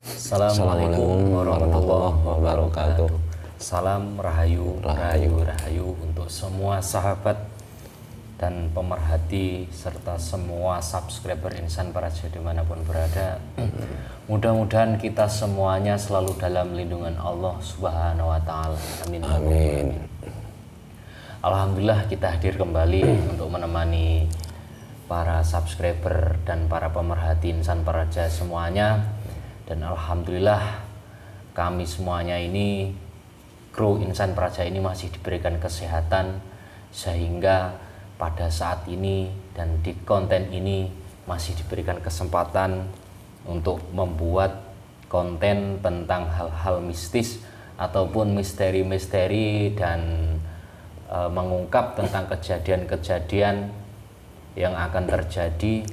Assalamualaikum warahmatullahi wabarakatuh. Salam rahayu, rahayu untuk semua sahabat dan pemerhati serta semua subscriber Insan Praja dimanapun berada. Mudah-mudahan kita semuanya selalu dalam lindungan Allah Subhanahu wa Ta'ala. Amin. Amin. Alhamdulillah kita hadir kembali untuk menemani para subscriber dan para pemerhati Insan Praja semuanya. Dan alhamdulillah kami semuanya ini, kru Insan Praja ini masih diberikan kesehatan, sehingga pada saat ini dan di konten ini masih diberikan kesempatan untuk membuat konten tentang hal-hal mistis ataupun misteri-misteri dan mengungkap tentang kejadian-kejadian yang akan terjadi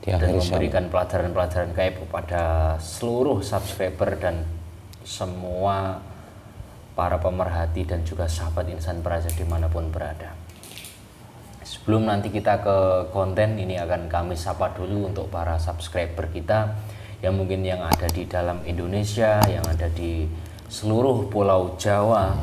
dan memberikan pelajaran-pelajaran gaib kepada seluruh subscriber dan semua para pemerhati dan juga sahabat Insan Praja dimanapun berada. Sebelum nanti kita ke konten ini, akan kami sapa dulu untuk para subscriber kita yang mungkin yang ada di dalam Indonesia, yang ada di seluruh pulau Jawa,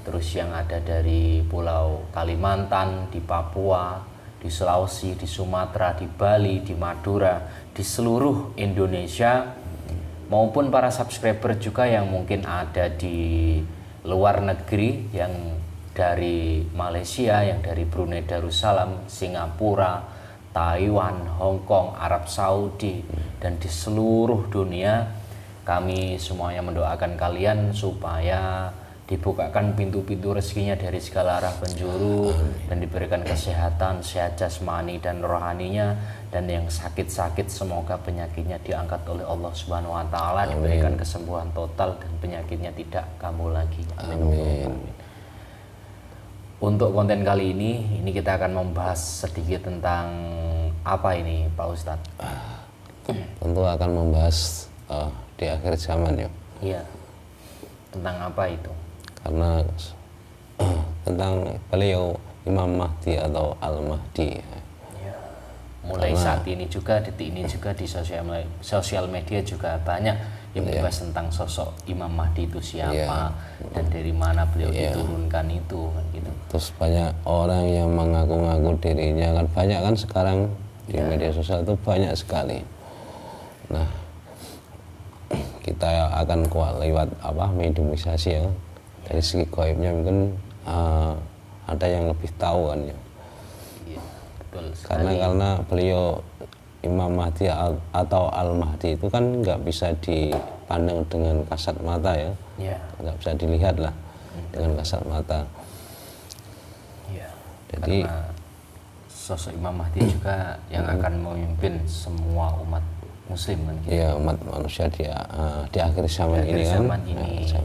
terus yang ada dari pulau Kalimantan, di Papua, di Sulawesi, di Sumatera, di Bali, di Madura, di seluruh Indonesia, maupun para subscriber juga yang mungkin ada di luar negeri, yang dari Malaysia, yang dari Brunei Darussalam, Singapura, Taiwan, Hong Kong, Arab Saudi, dan di seluruh dunia. Kami semuanya mendoakan kalian supaya dibukakan pintu-pintu rezekinya dari segala arah penjuru, dan diberikan kesehatan, sehat jasmani dan rohaninya, dan yang sakit-sakit semoga penyakitnya diangkat oleh Allah Subhanahu wa Ta'ala, diberikan kesembuhan total dan penyakitnya tidak kambuh lagi. Amin. Untuk konten kali ini kita akan membahas sedikit tentang apa ini, Pak Ustadz? Tentu akan membahas di akhir zaman ya. Iya. Tentang apa itu? Karena tentang beliau Imam Mahdi atau Al-Mahdi ya. Mulai saat ini juga, detik ini juga di sosial media juga banyak yang membahas tentang sosok Imam Mahdi itu siapa, dan dari mana beliau diturunkan itu kan gitu. Terus banyak orang yang mengaku-ngaku dirinya, kan banyak kan sekarang di media sosial itu banyak sekali. Nah, kita akan lewat mediumisasi ya. Dari segi gaibnya mungkin ada yang lebih tahu kan ya. Iya, betul sekali. Karena beliau Imam Mahdi atau Al-Mahdi itu kan nggak bisa dipandang dengan kasat mata ya. Nggak bisa dilihat lah dengan kasat mata. Iya. Jadi karena sosok Imam Mahdi juga yang akan memimpin semua umat Muslim kan gitu. Iya, umat manusia di akhir zaman ini kan.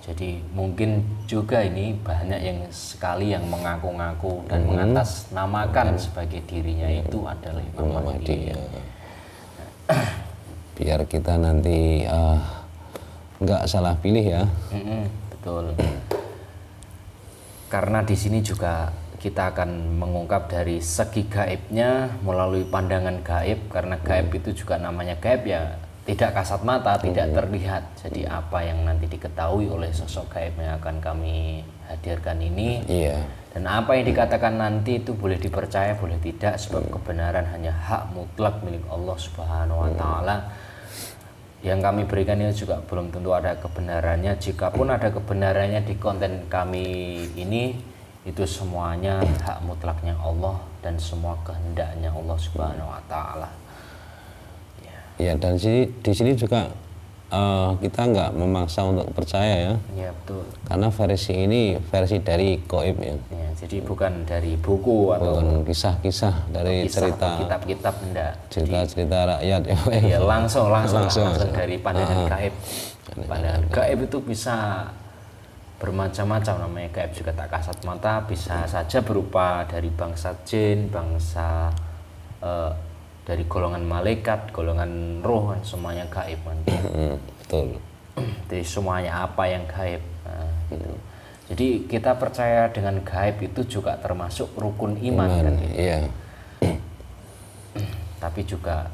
Jadi mungkin juga ini banyak yang sekali yang mengaku-ngaku dan mengatasnamakan sebagai dirinya itu adalah Imam Mahdi. Ya. Biar kita nanti nggak salah pilih ya. Betul. Karena di sini juga kita akan mengungkap dari segi gaibnya melalui pandangan gaib, karena gaib itu juga namanya gaib ya, tidak kasat mata, tidak terlihat. Jadi apa yang nanti diketahui oleh sosok gaib yang akan kami hadirkan ini, dan apa yang dikatakan nanti itu boleh dipercaya, boleh tidak, sebab kebenaran hanya hak mutlak milik Allah Subhanahu wa Ta'ala. Yang kami berikan ini juga belum tentu ada kebenarannya. Jikapun ada kebenarannya di konten kami ini, itu semuanya hak mutlaknya Allah dan semua kehendaknya Allah Subhanahu wa Ta'ala. Ya, dan di sini juga kita nggak memaksa untuk percaya ya. Iya, betul. Karena versi ini versi dari gaib ya. Jadi bukan dari buku atau kisah-kisah dari cerita kitab-kitab, enggak. Cerita rakyat ya. Iya, langsung dari pandangan gaib. Pandangan gaib itu bisa bermacam-macam, namanya gaib juga tak kasat mata, bisa saja berupa dari bangsa jin, bangsa dari golongan malaikat, golongan roh, semuanya gaib kan. Betul. Jadi semuanya apa yang gaib. Gitu. Jadi kita percaya dengan gaib itu juga termasuk rukun iman kan. Gitu. Iya. Tapi juga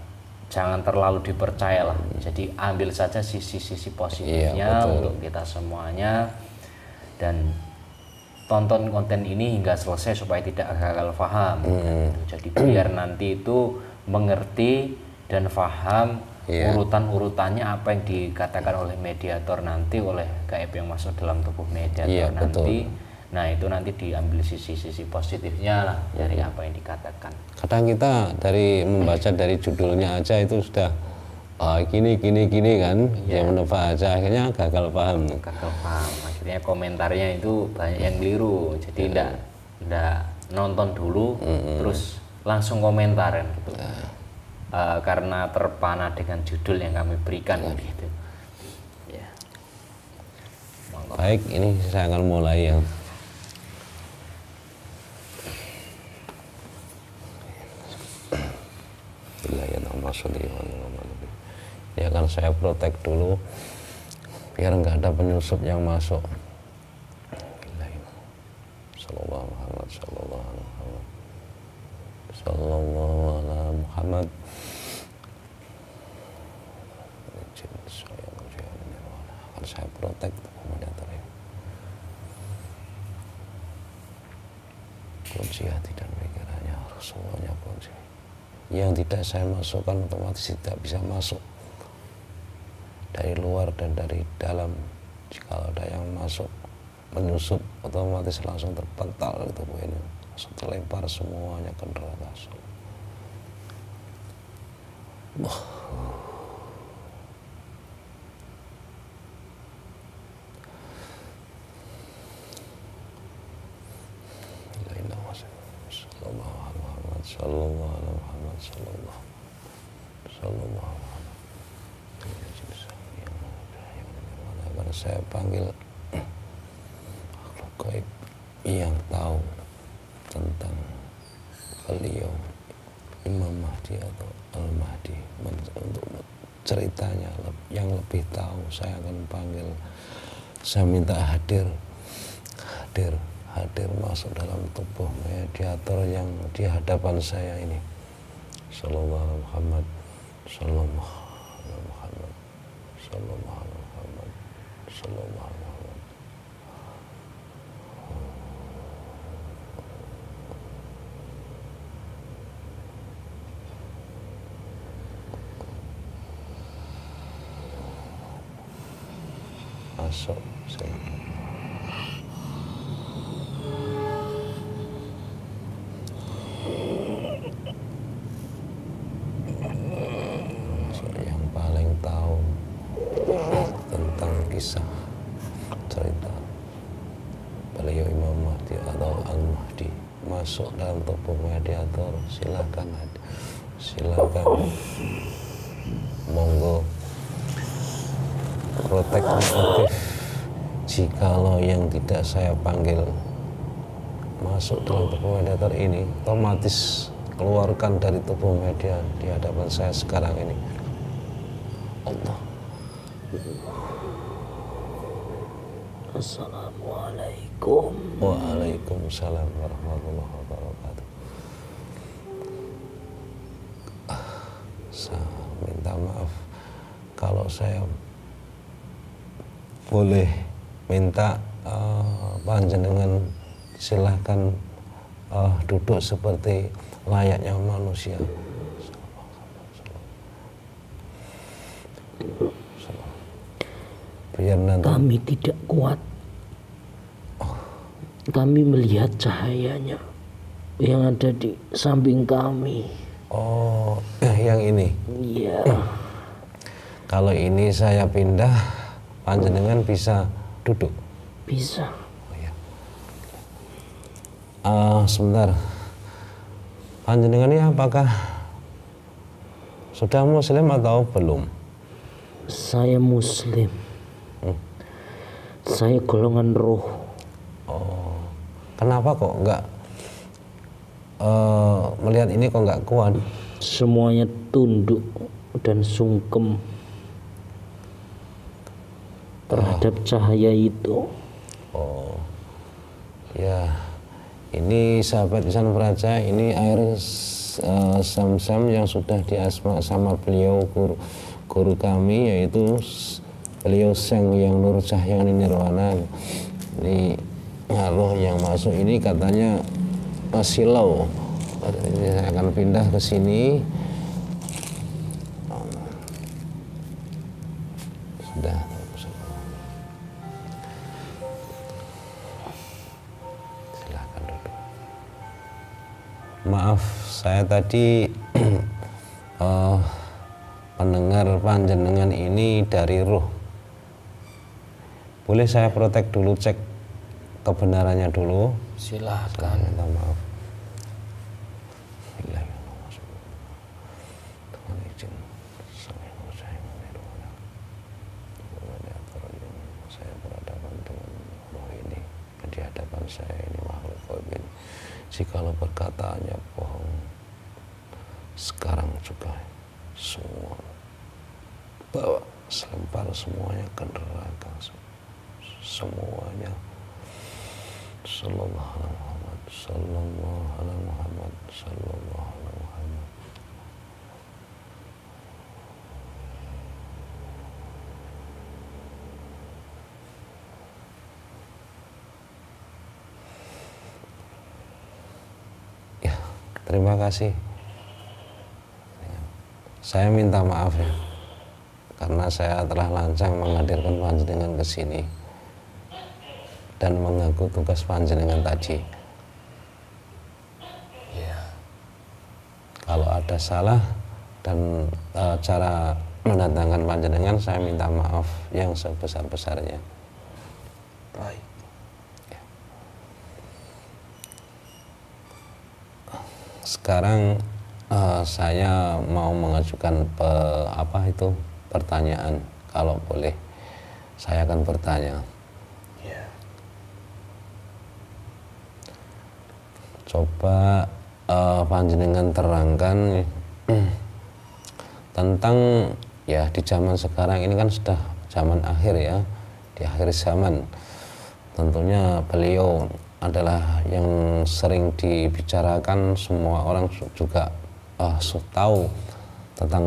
jangan terlalu dipercaya lah. Jadi ambil saja sisi-sisi positifnya untuk kita semuanya, dan tonton konten ini hingga selesai supaya tidak gagal paham. Jadi biar nanti itu mengerti dan paham urutan-urutannya apa yang dikatakan oleh mediator nanti, oleh gaib yang masuk dalam tubuh mediator nanti. Nah itu nanti diambil sisi-sisi positifnya lah dari apa yang dikatakan. Kadang kita dari membaca dari judulnya aja itu sudah gini kan, yang menebak aja akhirnya gagal paham. Akhirnya komentarnya itu banyak yang keliru. Jadi tidak nonton dulu terus langsung komentar kan gitu. Karena terpana dengan judul yang kami berikan gitu. Ya. Baik, ini saya akan mulai yang ya kan saya protek dulu biar nggak ada penyusup yang masuk. Sallallahu Muhammad, sallallahu alaihi Muhammad. Akan saya protek mediator ya. Kunci hati dan pikirannya harus semuanya kunci. Yang tidak saya masukkan otomatis tidak bisa masuk dari luar dan dari dalam. Jika ada yang masuk menyusup otomatis langsung terpental dari tubuh ini, langsung terlempar semuanya ke neraka. Saya panggil makhluk gaib yang tahu tentang beliau Imam Mahdi atau Al-Mahdi, untuk ceritanya yang lebih tahu. Saya akan panggil, saya minta hadir masuk dalam tubuh mediator yang di hadapan saya ini. Sallallahu alaihi Muhammad, sallallahu alaihi Muhammad, sallallahu alaihi Muhammad, sallallahu alaihi Muhammad. Masuk, silakan. Yang paling tahu tentang kisah cerita beliau Imam Mahdi atau Al-Mahdi masuk dalam tubuh mediator. Silakan monggo protektif. Jikalau yang tidak saya panggil masuk dalam tubuh mediator ini, otomatis keluarkan dari tubuh media di hadapan saya sekarang ini. Allah. Assalamualaikum. Waalaikumsalam warahmatullahi wabarakatuh. Saya minta maaf kalau saya boleh minta panjenengan silahkan duduk seperti layaknya manusia. Biar nanti kami tidak kuat. Kami melihat cahayanya yang ada di samping kami. Oh, yang ini. Iya. Kalau ini saya pindah, panjenengan bisa duduk. Bisa. Oh, ya. Sebentar. Panjenengan ini apakah sudah muslim atau belum? Saya muslim. Saya golongan roh. Oh, kenapa kok nggak melihat ini kok nggak kuat? Semuanya tunduk dan sungkem terhadap cahaya itu. Oh, ya. Ini sahabat Ihsan Praja, ini air Sam-Sam yang sudah diasma sama beliau guru kami, yaitu beliau Sang yang Nur Cahyani Nirwana. Ini roh yang masuk ini katanya silau. Ini saya akan pindah ke sini. Sudah. Silakan duduk. Maaf, saya tadi pendengar panjenengan ini dari ruh. Boleh saya protek dulu, cek kebenarannya dulu? Silahkan. Minta maaf. Saya berhadapan dengan roh ini, di hadapan saya ini makhluk gaib ini. Jikalau perkataannya bohong, sekarang juga semua bawa selempar semuanya ke neraka, semuanya. Sallallahu alaihi Muhammad, sallallahu alaihi Muhammad, sallallahu alaihi Muhammad. Ya, terima kasih. Saya minta maaf ya, karena saya telah lancang menghadirkan panjenengan ke sini dan mengaku tugas panjenengan tadi. Ya. Kalau ada salah dan cara mendatangkan panjenengan, saya minta maaf yang sebesar-besarnya. Baik. Ya. Sekarang saya mau mengajukan pertanyaan. Kalau boleh, saya akan bertanya. Ya. Coba panjenengan terangkan tentang, ya, di zaman sekarang ini kan sudah zaman akhir ya, di akhir zaman. Tentunya beliau adalah yang sering dibicarakan, semua orang juga tahu tentang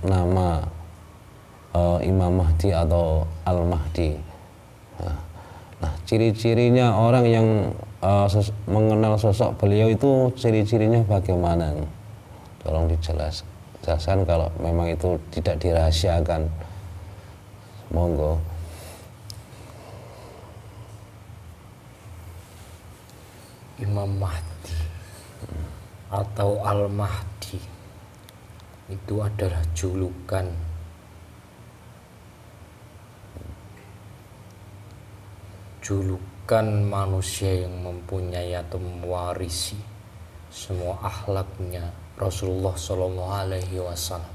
nama Imam Mahdi atau Al-Mahdi. Nah, ciri-cirinya orang yang mengenal sosok beliau itu ciri-cirinya bagaimana? Tolong dijelaskan kalau memang itu tidak dirahasiakan. Monggo. Imam Mahdi atau Al-Mahdi itu adalah julukan manusia yang mempunyai atau mewarisi semua akhlaknya Rasulullah Shallallahu Alaihi Wasallam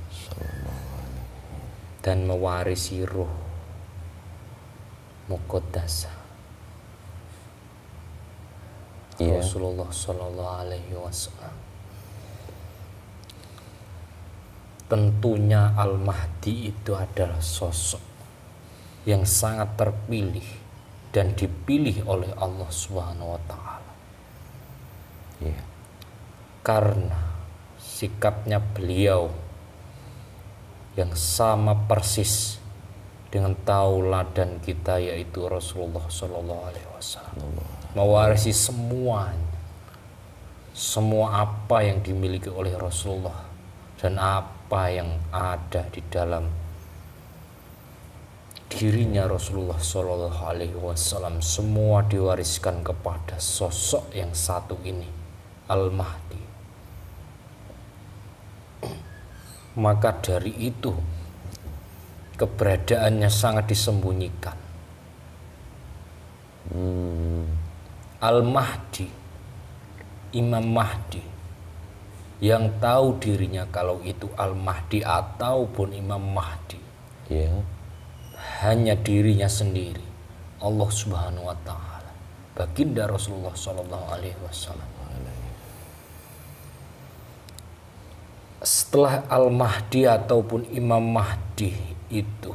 dan mewarisi ruh muqaddasah Rasulullah Shallallahu Alaihi Wasallam. Tentunya Al-Mahdi itu adalah sosok yang sangat terpilih dan dipilih oleh Allah Subhanahu wa Ta'ala. Karena sikapnya beliau yang sama persis dengan tauladan kita, yaitu Rasulullah Shallallahu Alaihi Wasallam, mewarisi semua apa yang dimiliki oleh Rasulullah dan apa yang ada di dalam dirinya Rasulullah Shallallahu Alaihi Wasallam, semua diwariskan kepada sosok yang satu ini, Al-Mahdi. Maka dari itu keberadaannya sangat disembunyikan. Al-Mahdi, Imam Mahdi, yang tahu dirinya kalau itu Al-Mahdi ataupun Imam Mahdi, hanya dirinya sendiri, Allah Subhanahu wa Ta'ala, baginda Rasulullah Sallallahu Alaihi Wasallam. Setelah Al-Mahdi ataupun Imam Mahdi itu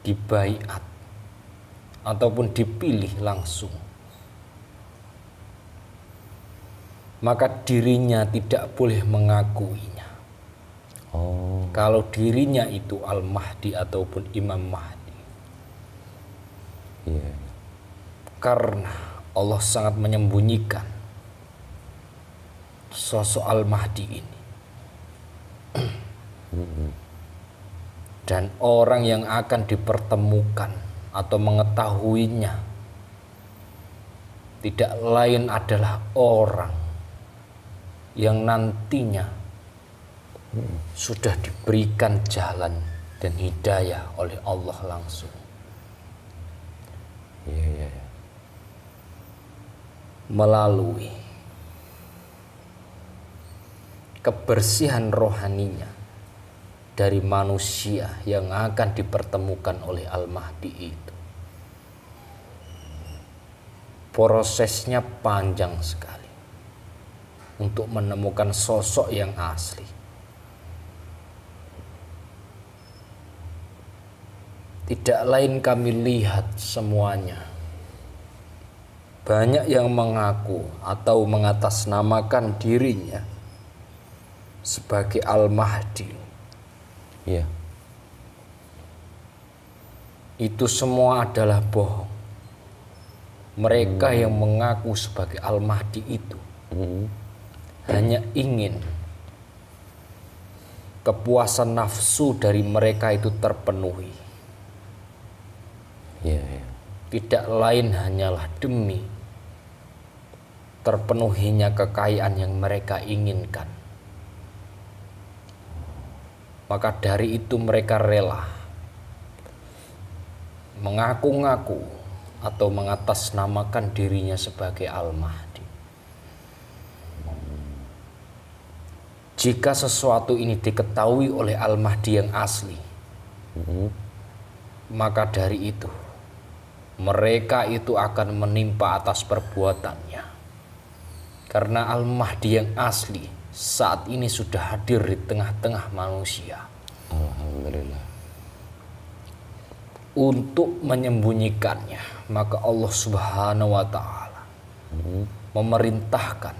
dibaiat ataupun dipilih langsung, maka dirinya tidak boleh mengakuinya. Kalau dirinya itu Al-Mahdi ataupun Imam Mahdi. Karena Allah sangat menyembunyikan sosok Al-Mahdi ini. Dan orang yang akan dipertemukan atau mengetahuinya tidak lain adalah orang yang nantinya sudah diberikan jalan dan hidayah oleh Allah langsung. Melalui kebersihan rohaninya dari manusia yang akan dipertemukan oleh Al-Mahdi itu. Prosesnya panjang sekali untuk menemukan sosok yang asli. Tidak lain kami lihat semuanya. Banyak yang mengaku atau mengatasnamakan dirinya sebagai Al-Mahdi. Itu semua adalah bohong. Mereka yang mengaku sebagai Al-Mahdi itu hanya ingin kepuasan nafsu dari mereka itu terpenuhi. Tidak lain hanyalah demi terpenuhinya kekayaan yang mereka inginkan. Maka dari itu mereka rela mengaku-ngaku atau mengatasnamakan dirinya sebagai Al-Mahdi. Jika sesuatu ini diketahui oleh Al-Mahdi yang asli, maka dari itu mereka itu akan menimpa atas perbuatannya. Karena Al-Mahdi yang asli saat ini sudah hadir di tengah-tengah manusia. Alhamdulillah. Untuk menyembunyikannya, maka Allah Subhanahu wa Ta'ala memerintahkan,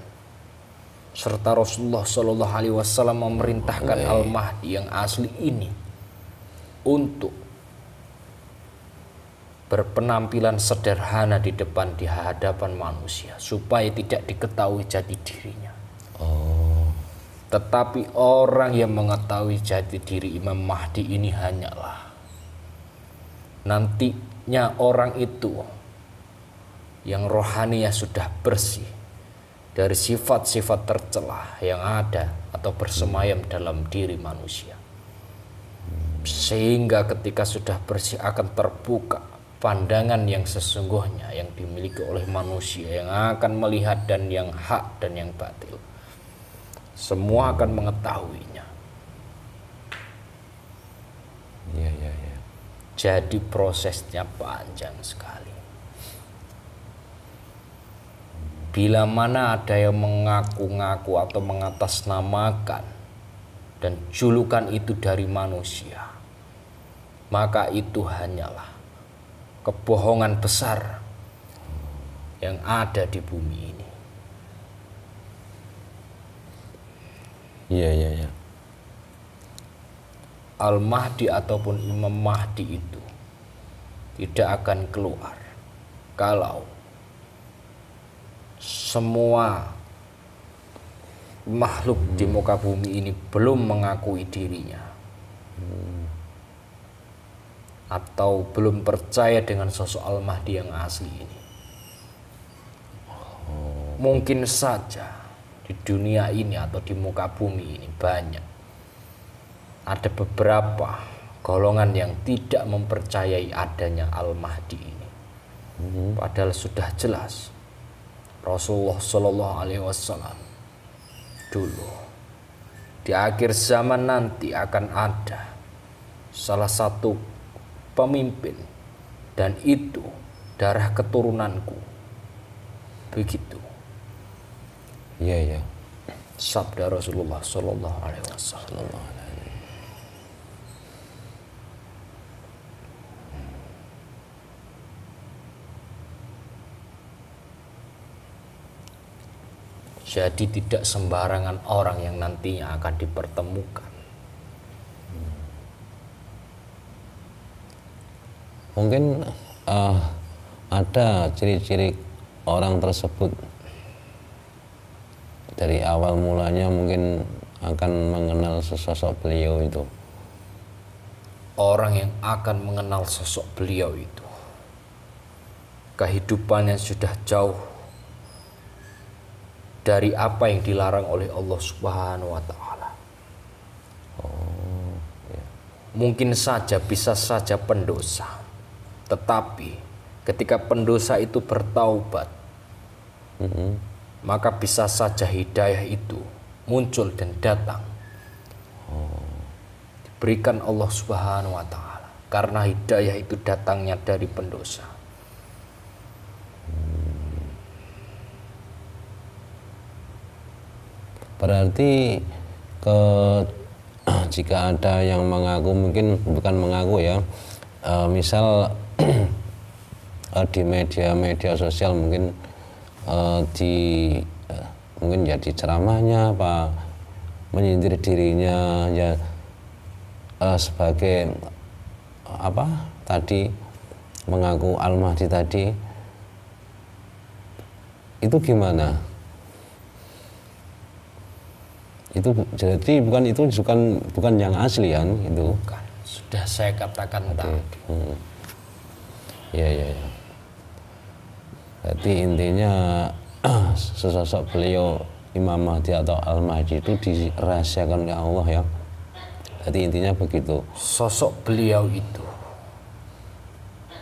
serta Rasulullah Shallallahu Alaihi Wasallam memerintahkan Al-Mahdi yang asli ini untuk berpenampilan sederhana di hadapan manusia supaya tidak diketahui jati dirinya. Tetapi orang yang mengetahui jati diri Imam Mahdi ini hanyalah nantinya orang itu yang rohaninya sudah bersih dari sifat-sifat tercela yang ada atau bersemayam dalam diri manusia. Sehingga ketika sudah bersih akan terbuka pandangan yang sesungguhnya yang dimiliki oleh manusia yang akan melihat dan yang hak dan yang batil. Semua akan mengetahuinya. Jadi prosesnya panjang sekali. Bila mana ada yang mengaku-ngaku atau mengatasnamakan dan julukan itu dari manusia, maka itu hanyalah kebohongan besar yang ada di bumi ini. Al-Mahdi ataupun Imam Mahdi itu tidak akan keluar kalau semua makhluk di muka bumi ini belum mengakui dirinya atau belum percaya dengan sosok Al-Mahdi yang asli ini. Mungkin saja di dunia ini atau di muka bumi ini banyak ada beberapa golongan yang tidak mempercayai adanya Al-Mahdi ini. Padahal sudah jelas Rasulullah Shallallahu Alaihi Wasallam dulu di akhir zaman nanti akan ada salah satu pemimpin dan itu darah keturunanku. Begitu. Sabda Rasulullah Shallallahu Alaihi Wasallam. Jadi tidak sembarangan orang yang nantinya akan dipertemukan. Mungkin ada ciri-ciri orang tersebut dari awal mulanya mungkin akan mengenal sosok beliau itu. Orang yang akan mengenal sosok beliau itu kehidupannya sudah jauh dari apa yang dilarang oleh Allah Subhanahu wa Ta'ala. Mungkin saja, bisa saja pendosa, tetapi ketika pendosa itu bertaubat, maka bisa saja hidayah itu muncul dan datang, diberikan Allah Subhanahu wa Ta'ala, karena hidayah itu datangnya dari pendosa. Berarti jika ada yang mengaku, mungkin bukan mengaku ya, misal di media sosial mungkin mungkin jadi ceramahnya apa menyindir dirinya ya sebagai apa tadi mengaku Al-Mahdi tadi, itu gimana? Itu jadi bukan yang asli kan itu. Bukan, sudah saya katakan tadi. Iya. Berarti intinya sesosok beliau Imam Mahdi atau Al-Mahdi itu dirahasiakan oleh Allah ya. Berarti intinya begitu. Sosok beliau itu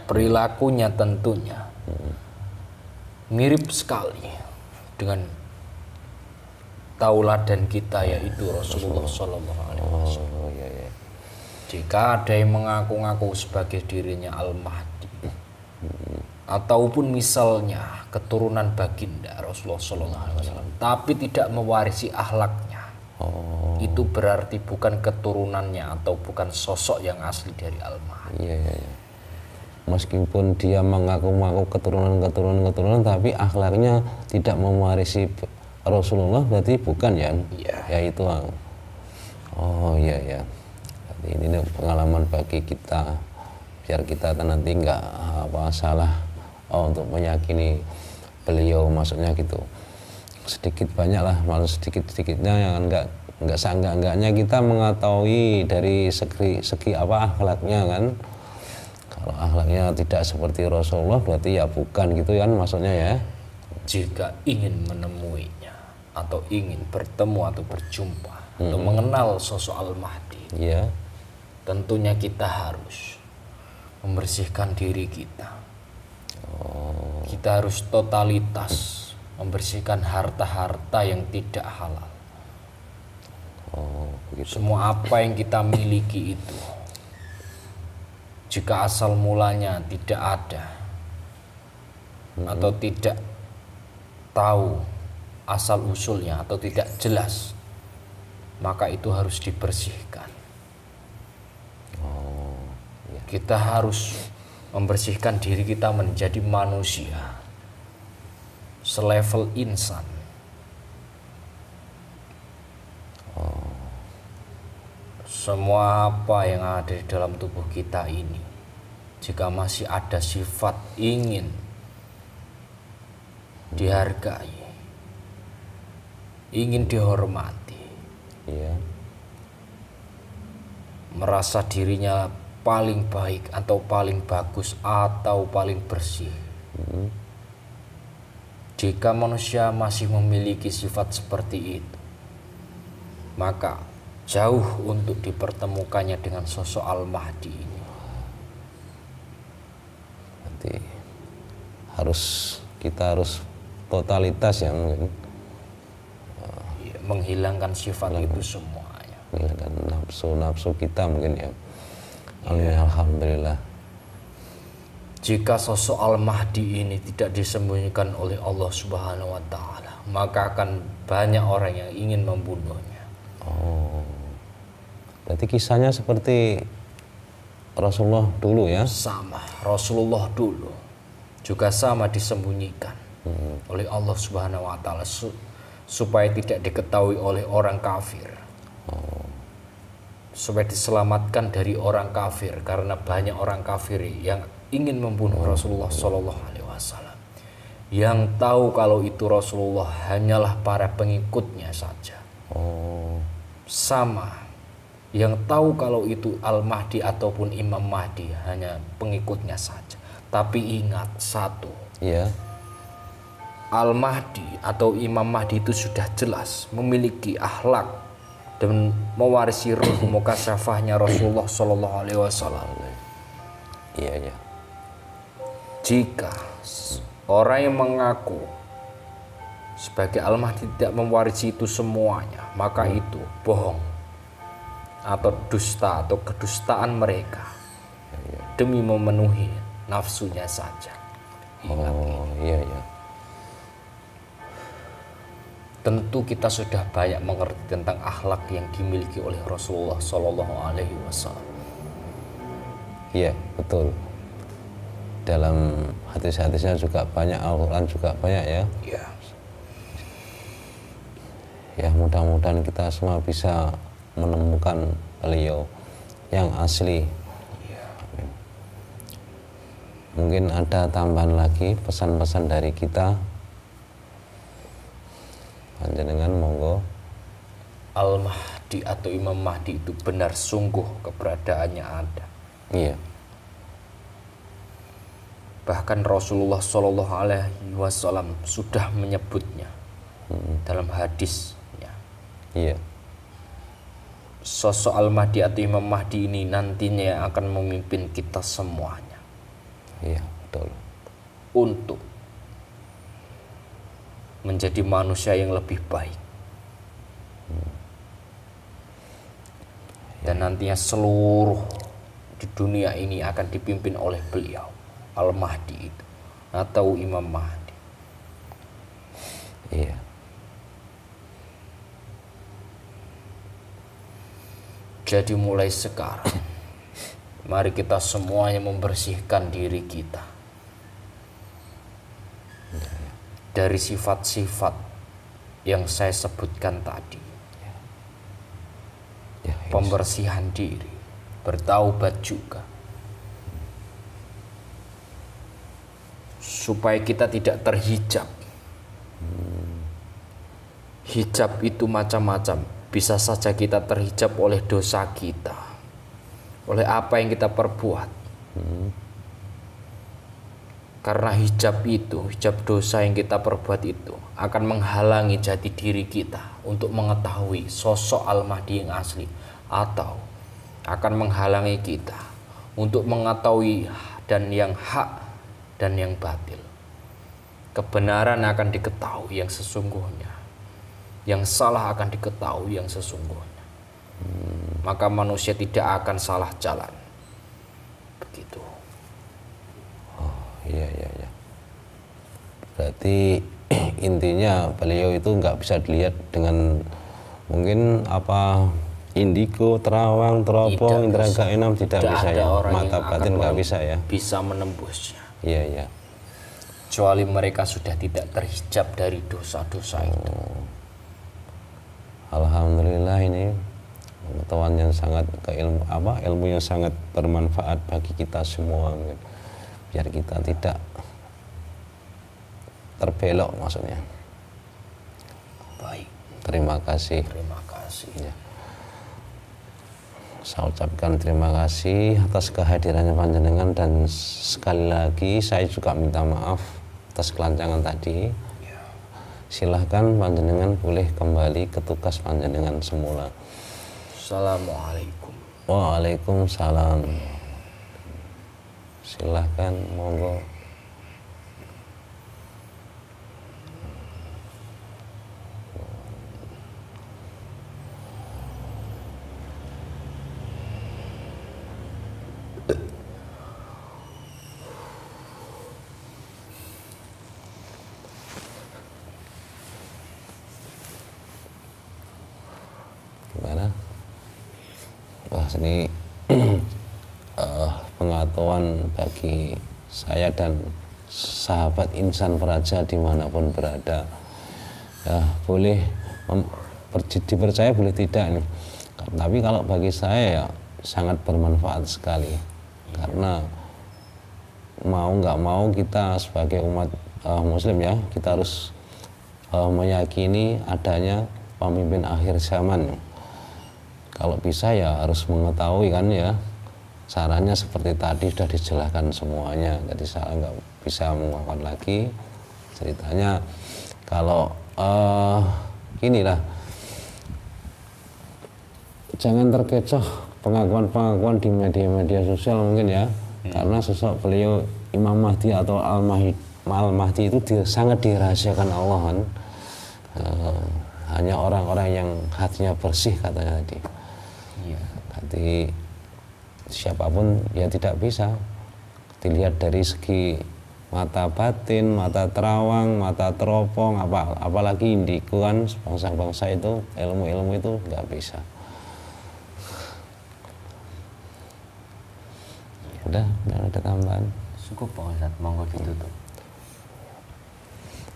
perilakunya tentunya mirip sekali dengan tauladan kita, yaitu Rasulullah Sallallahu Alaihi Wasallam. Iya. Jika ada yang mengaku-ngaku sebagai dirinya Al-Mahdi, ataupun misalnya keturunan baginda Rasulullah Sallallahu Alaihi Wasallam, tapi tidak mewarisi akhlaknya, itu berarti bukan keturunannya atau bukan sosok yang asli dari Al-Mahdi. Iya. Meskipun dia mengaku-ngaku keturunan, tapi akhlaknya tidak mewarisi Rasulullah, berarti bukan ya? Iya. Ya itu. Oh iya. Berarti ini pengalaman bagi kita, biar kita nanti nggak salah untuk meyakini beliau, maksudnya gitu. Sedikit banyak lah, malah sedikitnya yang nggak seenggaknya kita mengetahui dari segi apa akhlaknya kan. Kalau akhlaknya tidak seperti Rasulullah berarti ya bukan gitu kan maksudnya ya. Jika ingin menemuinya atau ingin bertemu atau berjumpa atau mengenal sosok Al-Mahdi, Iya. tentunya kita harus membersihkan diri kita. Kita harus totalitas membersihkan harta-harta yang tidak halal. Begitu. Semua apa yang kita miliki itu, jika asal mulanya tidak ada atau tidak tahu asal usulnya atau tidak jelas, maka itu harus dibersihkan. Kita harus membersihkan diri kita menjadi manusia selevel insan. Semua apa yang ada di dalam tubuh kita ini, jika masih ada sifat ingin dihargai, ingin dihormati, Iya. merasa dirinya paling baik atau paling bagus atau paling bersih, jika manusia masih memiliki sifat seperti itu, maka jauh untuk dipertemukannya dengan sosok Al-Mahdi ini. Nanti kita harus totalitas ya mungkin, Ya, menghilangkan sifat itu semuanya. menghilangkan nafsu kita mungkin ya. Alhamdulillah. Jika sosok Al-Mahdi ini tidak disembunyikan oleh Allah Subhanahu wa Ta'ala, maka akan banyak orang yang ingin membunuhnya. Berarti kisahnya seperti Rasulullah dulu ya? Sama, Rasulullah dulu juga sama disembunyikan oleh Allah Subhanahu wa Ta'ala. supaya tidak diketahui oleh orang kafir. Supaya diselamatkan dari orang kafir, karena banyak orang kafir yang ingin membunuh Rasulullah Shallallahu Alaihi Wasallam. Yang tahu kalau itu Rasulullah hanyalah para pengikutnya saja. Sama yang tahu kalau itu Al-Mahdi ataupun Imam Mahdi hanya pengikutnya saja. Tapi ingat satu, Al-Mahdi atau Imam Mahdi itu sudah jelas memiliki akhlak dan mewarisi ruh mukasyafahnya Rasulullah Shallallahu Alaihi Wasallam. Jika orang yang mengaku sebagai Al-Mahdi tidak mewarisi itu semuanya, maka itu bohong atau dusta atau kedustaan mereka demi memenuhi nafsunya saja. Tentu kita sudah banyak mengerti tentang akhlak yang dimiliki oleh Rasulullah Shallallahu Alaihi Wasallam. Iya, betul. Dalam hadis-hadisnya juga banyak, Al-Quran juga banyak ya. Ya, mudah-mudahan kita semua bisa menemukan beliau yang asli. Amin. Mungkin ada tambahan lagi pesan-pesan dari kita. Panjenengan monggo. Al-Mahdi atau Imam Mahdi itu benar sungguh keberadaannya ada. Iya. Bahkan Rasulullah Shallallahu Alaihi Wasallam sudah menyebutnya dalam hadisnya. Iya. Sosok Al-Mahdi atau Imam Mahdi ini nantinya akan memimpin kita semuanya. Iya, betul. Untuk menjadi manusia yang lebih baik. Dan nantinya seluruh di dunia ini akan dipimpin oleh beliau, Al-Mahdi itu atau Imam Mahdi. Iya. Jadi mulai sekarang mari kita semuanya membersihkan diri kita dari sifat-sifat yang saya sebutkan tadi. Pembersihan diri, bertaubat juga, supaya kita tidak terhijab. Hijab itu macam-macam. Bisa saja kita terhijab oleh dosa kita, oleh apa yang kita perbuat. Karena hijab itu, hijab dosa yang kita perbuat itu akan menghalangi jati diri kita untuk mengetahui sosok Al-Mahdi yang asli, atau akan menghalangi kita untuk mengetahui dan yang hak dan yang batil. Kebenaran akan diketahui yang sesungguhnya, yang salah akan diketahui yang sesungguhnya. Maka manusia tidak akan salah jalan. Begitu. Iya. Berarti intinya beliau itu nggak bisa dilihat dengan mungkin apa indigo, terawang, teropong, indera keenam, tidak bisa ya. Mata batin nggak bisa ya. Bisa menembusnya. Iya. Kecuali mereka sudah tidak terhijab dari dosa-dosa itu. Alhamdulillah, ini pengetahuan yang sangat ilmu yang sangat bermanfaat bagi kita semua. Biar kita tidak terbelok maksudnya. Baik. Terima kasih. Terima kasih. Ya. Saya ucapkan terima kasih atas kehadirannya panjenengan, dan sekali lagi saya juga minta maaf atas kelancangan tadi. Ya. Silahkan panjenengan boleh kembali ke tugas panjenengan semula. Assalamualaikum. Waalaikumsalam. Silahkan, monggo. Gimana? Wah, ini pengetahuan bagi saya dan sahabat insan peraja dimanapun berada. ya boleh dipercaya, boleh tidak nih. Tapi kalau bagi saya ya sangat bermanfaat sekali, karena mau nggak mau kita sebagai umat muslim ya, kita harus meyakini adanya pemimpin akhir zaman. Kalau bisa ya harus mengetahui kan ya, caranya seperti tadi sudah dijelaskan semuanya, jadi saya nggak bisa menguapkan lagi ceritanya. Kalau inilah, jangan terkecoh pengakuan-pengakuan di media-media sosial mungkin ya, karena sosok beliau Imam Mahdi atau Al-Mahdi itu sangat dirahasiakan Allah kan. Hanya orang-orang yang hatinya bersih katanya tadi. Hati siapapun ya tidak bisa dilihat dari segi mata batin, mata terawang, mata teropong, apalagi indigo kan, bangsa-bangsa itu ilmu-ilmu itu nggak bisa. Udah ada tambahan. Cukup Pak Ustadz, monggo ditutup.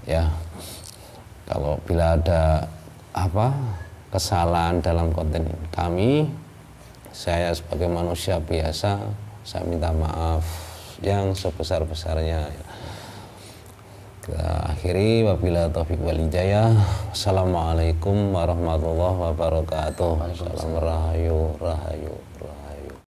Ya, kalau bila ada kesalahan dalam konten kami, saya sebagai manusia biasa, saya minta maaf yang sebesar-besarnya. Kita akhiri, wabillahi taufiq wal hidayah. Assalamualaikum warahmatullahi wabarakatuh. Salam rahayu, rahayu, rahayu.